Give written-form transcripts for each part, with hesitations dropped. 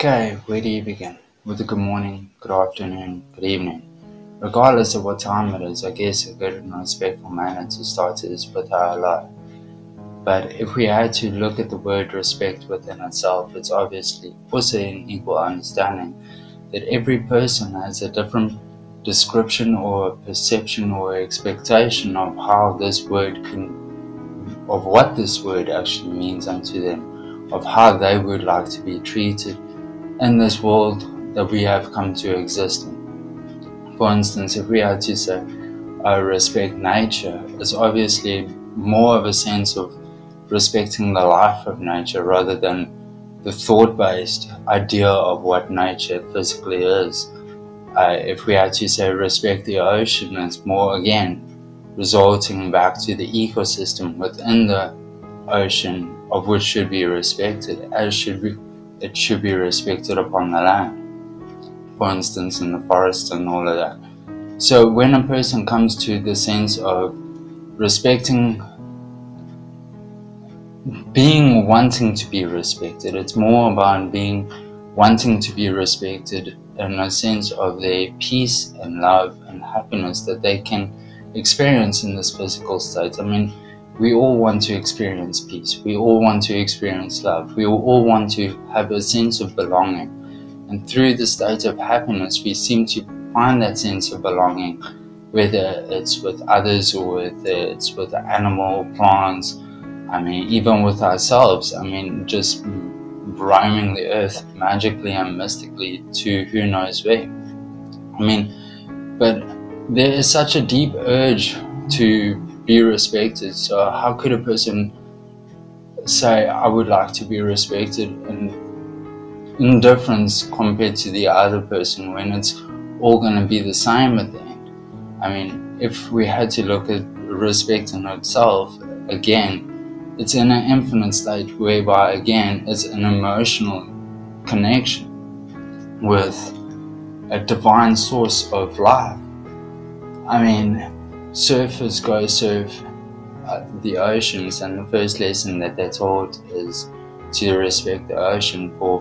Okay, where do you begin? With a good morning, good afternoon, good evening. Regardless of what time it is, I guess a good and respectful manner to start is with our hello. But if we had to look at the word respect within itself, it's obviously also an equal understanding that every person has a different description or perception or expectation of how this word of what this word actually means unto them, of how they would like to be treated in this world that we have come to exist in. For instance, if we had to say respect nature, it's obviously more of a sense of respecting the life of nature rather than the thought-based idea of what nature physically is. If we had to say respect the ocean, it's more again resulting back to the ecosystem within the ocean, of which should be respected, it should be respected upon the land, for instance in the forest and all of that. So when a person comes to the sense of respecting, being wanting to be respected, it's more about being wanting to be respected in a sense of their peace and love and happiness that they can experience in this physical state. I mean, we all want to experience peace. We all want to experience love. We all want to have a sense of belonging. And through the state of happiness, we seem to find that sense of belonging, whether it's with others or whether it's with animal, plants, I mean, even with ourselves. I mean, just roaming the earth magically and mystically to who knows where. I mean, but there is such a deep urge to be respected. So how could a person say, I would like to be respected in indifference compared to the other person when it's all going to be the same at the end? I mean, if we had to look at respect in itself, again, it's in an infinite state whereby, again, it's an emotional connection with a divine source of life. I mean, surfers go surf the oceans, and the first lesson that they're taught is to respect the ocean for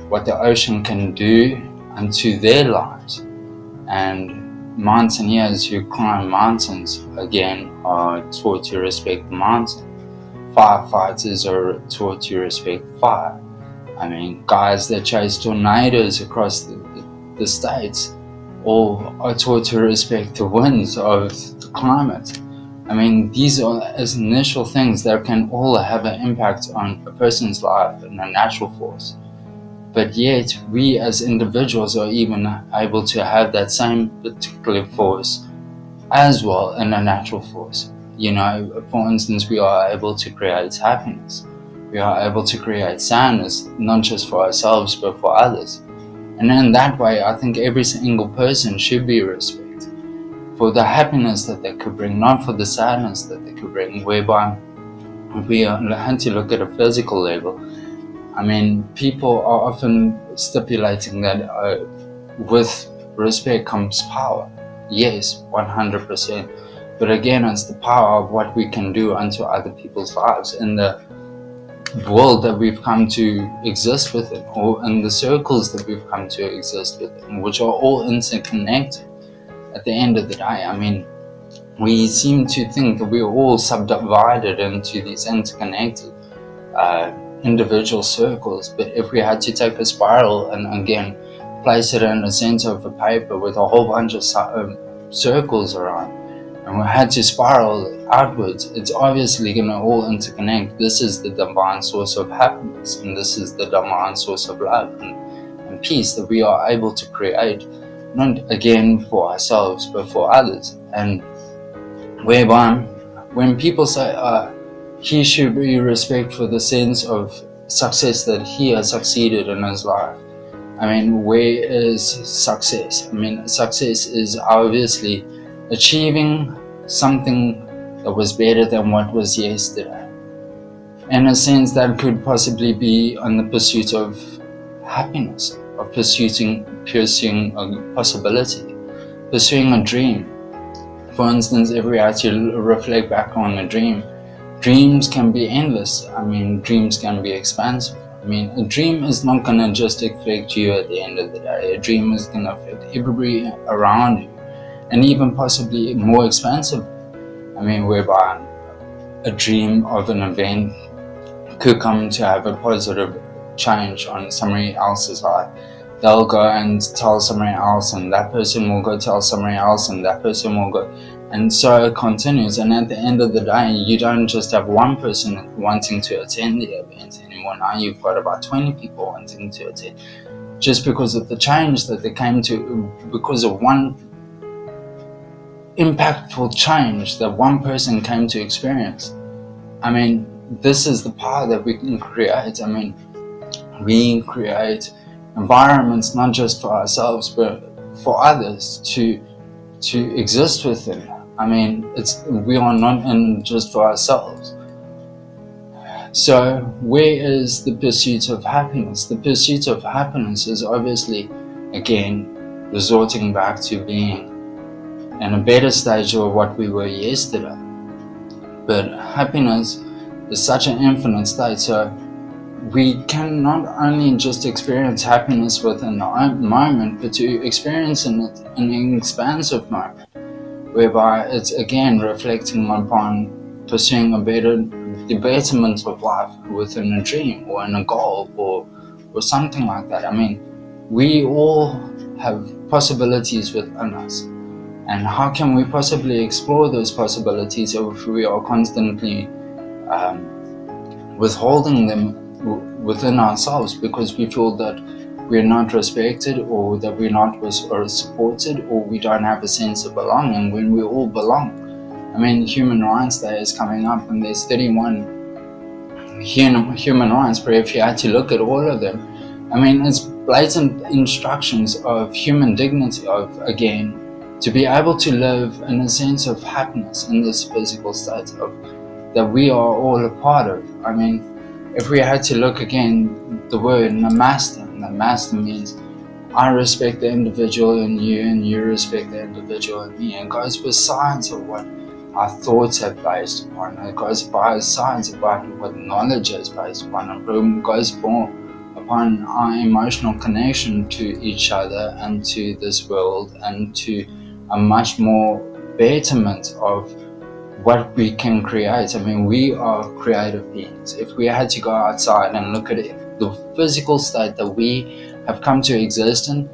what the ocean can do unto their lives. And mountaineers who climb mountains, again, are taught to respect the mountain. Firefighters are taught to respect fire. I mean, guys that chase tornadoes across the states all are taught to respect the winds of the climate. I mean, these are as initial things that can all have an impact on a person's life and a natural force. But yet, we as individuals are even able to have that same particular force as well in a natural force. You know, for instance, we are able to create happiness. We are able to create sadness, not just for ourselves, but for others. And in that way, I think every single person should be respected for the happiness that they could bring, not for the sadness that they could bring, whereby we had to look at a physical level. I mean, people are often stipulating that with respect comes power. Yes, 100%. But again, it's the power of what we can do unto other people's lives in the world that we've come to exist within, or in the circles that we've come to exist within, which are all interconnected at the end of the day. I mean, we seem to think that we're all subdivided into these interconnected individual circles, but if we had to take a spiral and again place it in the center of a paper with a whole bunch of circles around, and we had to spiral outwards, it's obviously going to all interconnect. This is the divine source of happiness, and this is the divine source of love and peace that we are able to create, not again for ourselves but for others. And whereby when people say he should be respected for the sense of success that he has succeeded in his life, I mean, where is success? I mean, success is obviously achieving something that was better than what was yesterday. In a sense, that could possibly be on the pursuit of happiness, of pursuing a possibility, pursuing a dream. For instance, if we had to reflect back on a dream, dreams can be endless. I mean, dreams can be expansive. I mean, a dream is not going to just affect you at the end of the day. A dream is going to affect everybody around you, and even possibly more expansive. I mean, whereby a dream of an event could come to have a positive change on somebody else's life. They'll go and tell somebody else, and that person will go tell somebody else, and that person will go, and so it continues. And at the end of the day, you don't just have one person wanting to attend the event anymore. Now you've got about 20 people wanting to attend, just because of the change that they came to, because of one impactful change that one person came to experience. I mean, this is the power that we can create. I mean, we create environments not just for ourselves but for others to exist within. I mean, we are not in just for ourselves. So where is the pursuit of happiness? The pursuit of happiness is obviously, again, resorting back to being in a better stage of what we were yesterday. But happiness is such an infinite state, so we can not only just experience happiness within the moment, but to experience it in an expansive moment, whereby it's again reflecting upon pursuing the betterment of life within a dream or in a goal or something like that. I mean, we all have possibilities within us, and how can we possibly explore those possibilities if we are constantly withholding them within ourselves because we feel that we're not respected, or that we're not supported, or we don't have a sense of belonging when we all belong? I mean, Human Rights Day is coming up, and there's 31 human rights, but if you had to look at all of them, I mean, it's blatant instructions of human dignity, of, again, to be able to live in a sense of happiness in this physical state of that we are all a part of. I mean, if we had to look again, the word namaste means I respect the individual in you, and you respect the individual in me. It goes besides of what our thoughts are based upon. It goes besides about what knowledge is based upon. It goes more upon our emotional connection to each other and to this world, and to a much more betterment of what we can create. I mean, we are creative beings. If we had to go outside and look at it, the physical state that we have come to exist in,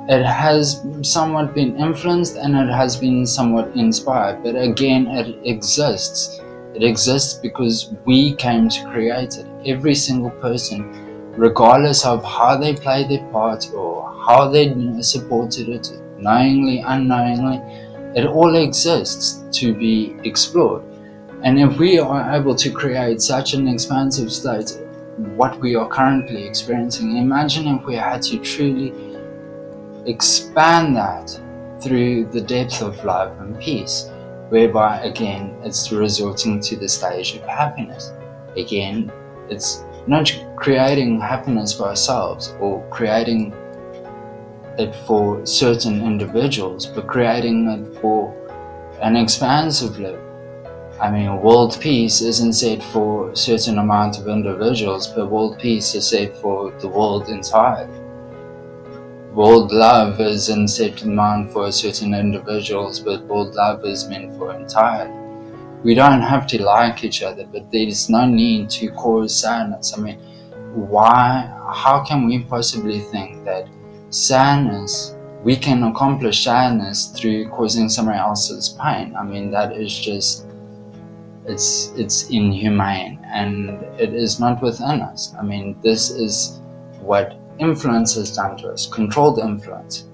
it has somewhat been influenced and it has been somewhat inspired, but again, it exists. It exists because we came to create it. Every single person, regardless of how they played their part or how they supported it, knowingly, unknowingly, it all exists to be explored. And if we are able to create such an expansive state, what we are currently experiencing, imagine if we had to truly expand that through the depth of love and peace, whereby again it's resorting to the stage of happiness. Again, it's not creating happiness for ourselves or creating it for certain individuals, but creating it for an expansive level. I mean, world peace isn't set for a certain amount of individuals, but world peace is set for the world entirely. World love isn't set amount for certain individuals, but world love is meant for entirely. We don't have to like each other, but there is no need to cause sadness. I mean, how can we possibly think that sadness, we can accomplish sadness through causing somebody else's pain? I mean, that is just, it's inhumane, and it is not within us. I mean, this is what influence has done to us, controlled influence,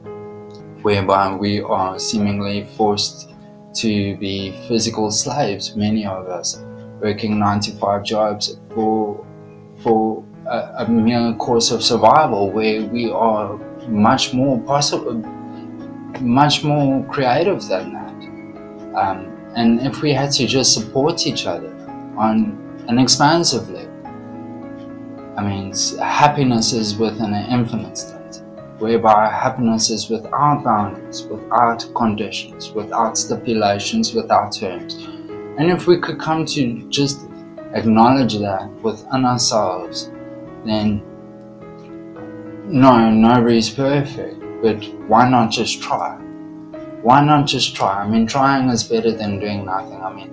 whereby we are seemingly forced to be physical slaves, many of us working 9-to-5 jobs for a mere course of survival, where we are much more possible, much more creative than that. And if we had to just support each other on an expansive level, I mean, happiness is within an infinite state, whereby happiness is without boundaries, without conditions, without stipulations, without terms. And if we could come to just acknowledge that within ourselves, then no, nobody's perfect, but why not just try? Why not just try? I mean, trying is better than doing nothing. I mean,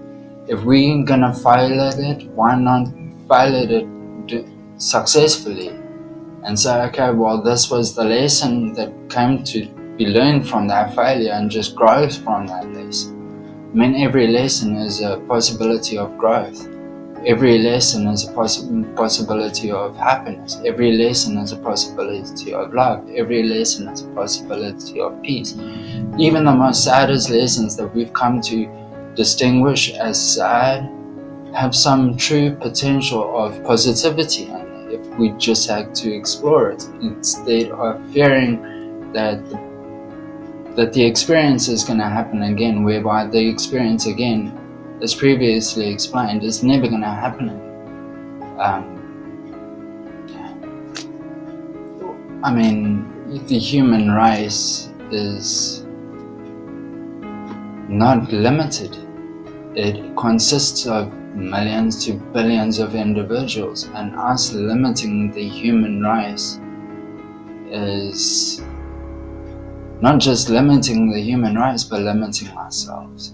if we're gonna fail at it, why not fail at it successfully? And say, okay, well, this was the lesson that came to be learned from that failure, and just grow from that lesson. I mean, every lesson is a possibility of growth. Every lesson is a possibility of happiness. Every lesson is a possibility of love. Every lesson is a possibility of peace. Even the most saddest lessons that we've come to distinguish as sad have some true potential of positivity in it, if we just had to explore it, instead of fearing that the experience is going to happen again, whereby the experience again, as previously explained, is never going to happen. I mean, the human race is not limited. It consists of millions to billions of individuals, and us limiting the human race is not just limiting the human race, but limiting ourselves.